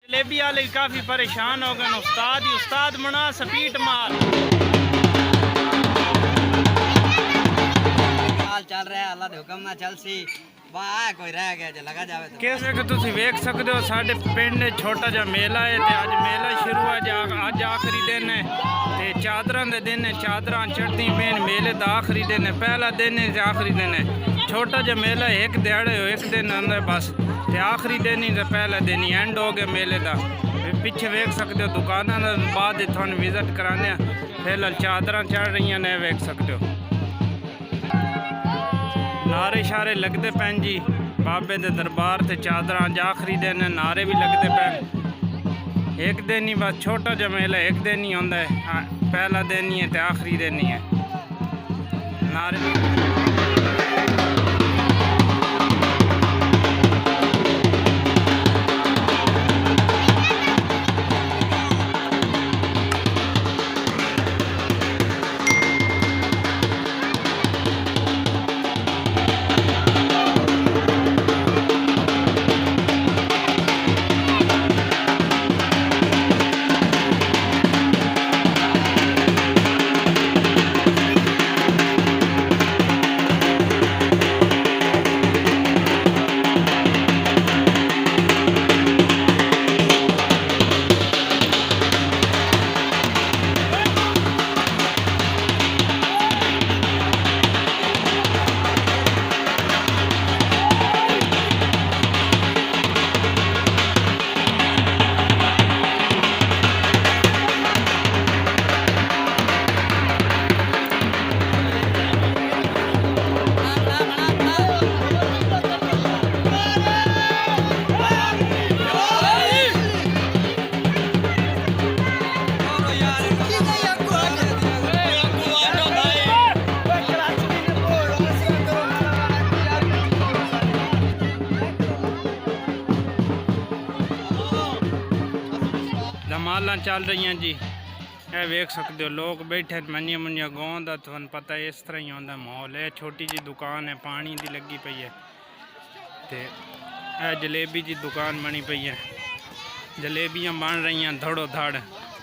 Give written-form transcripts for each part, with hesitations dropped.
जलेबी वाले काफ़ी परेशान हो गए। उस्ताद मना स्पीड मार चल रहा है, अल्लाह दे हुक्म नाल चल सी वाह कोई रह गया जे लगा जावे तो कैसे कि तुसी वेख सकते हो साडे पिंड छोटा जा मेला है ते अज मेला शुरू है। अज आखिरी दिन है ते चादरां दे दिन है, चादरां चढ़दी पेन। मेले दा आखिरी दिन है, पहला दिन है ते आखिरी दिन है। छोटा जा मेला एक दिहाड़े हो, एक दिन अंदर बस ते आखिरी दिन ही ते पहला दिन ही एंड हो गया मेले दा। पिछे वेख सकते हो दुकानां दा बाद तुहानू विजिट कराने फिलहाल चादरां चढ़ रही ने, वेख सकते हो। नारे शारे लगते पैन जी बाबे दे दरबार ते चादरां अज आखिरी दिन है, नारे भी लगते पैन। एक दिन ही बस छोटा जा मेला एक दिन ही होंदा है, पहला दिन ही है ते आखिरी दिन ही है। नारे धमालां चल रही हैं जी। ये वेख सकते हो लोग बैठे मनिया मुनिया गाँव का तुहानू पता है इस तरह ही होंदा माहौल है। छोटी जी दुकान है, पानी की लगी पई है ते जलेबी की दुकान बनी पई है। जलेबियाँ बन रही हैं धड़ो धड़,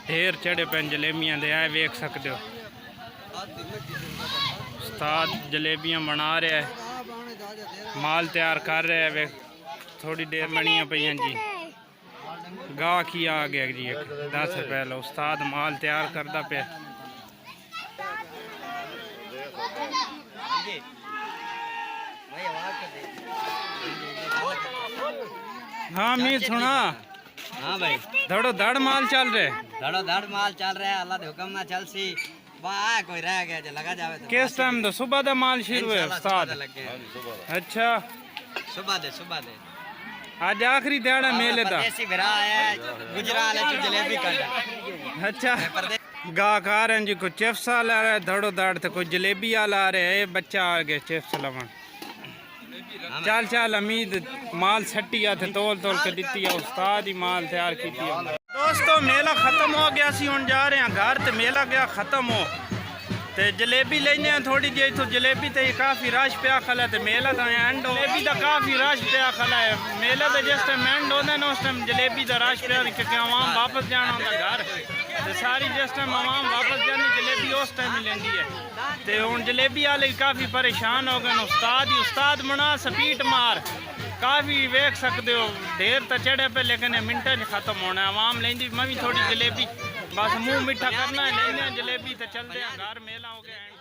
ढेर चढ़े पे जलेबियाँ दे। ऐ वेख सकते हो उस्ताद जलेबियाँ बना रहा है, माल तैयार कर रहा है। वेख थोड़ी देर बनिया पई जी। गाहक ही आ गया जी, 10 रुपए लो। उस्ताद माल तैयार करता पे। हाँ मीर सुना। हाँ भाई धड़ो धड़ माल चल रहे, धड़ो धड़ माल चल रहा है, अल्लाह दे हुक्म नाल चल सी वाह कोई रह गया जे लगा जावे तो किस टाइम तो सुबह दा माल शुरू है उस्ताद? अच्छा सुबह दे आज आखिरी दिहाड़ा मेले दा। परदेसी भरा आया है गुजरात वाले जलेबी काटा। अच्छा गाहक आ रहे हैं जी, कोई चिप्स आ रहा है धड़ो धड़ तो कोई जलेबी वाला आ रहा है। बच्चा आ गया चिप्स लवन। चल चल अमीद माल सट्टी थे तोल के दिती है। उस्ताद ही माल तैयार की। दोस्तों मेला खत्म हो गया सी, हुण जा रहे हैं घर। तो मेला गया खत्म हो ते जलेबी लेने थोड़ी जी इतों। जलेबी तो काफ़ी रश पिया खला है, तो मेला तो एंड हो। जलेबी का काफ़ी रश पिया खला है। मेला तो जिस टाइम एंड होता ना उस टाइम जलेबी का रश पिया, क्योंकि आवाम वापस जाना होता घर। तो सारी जिस टाइम आवाम वापस जानी जलेबी उस टाइम ही लेंदी है। तो हुण जलेबी वाले काफ़ी परेशान हो गए। उस्ताद मना स्पीड मार काफ़ी वेख सकते हो। ढेर तो चढ़े पे लेकिन मिनटा खत्म होना। आवाम लेंदी मैं भी थोड़ी जलेबी बस मुँह मिठा करना है, लेने जलेबी तो चलते हैं घर। मेला हो गया।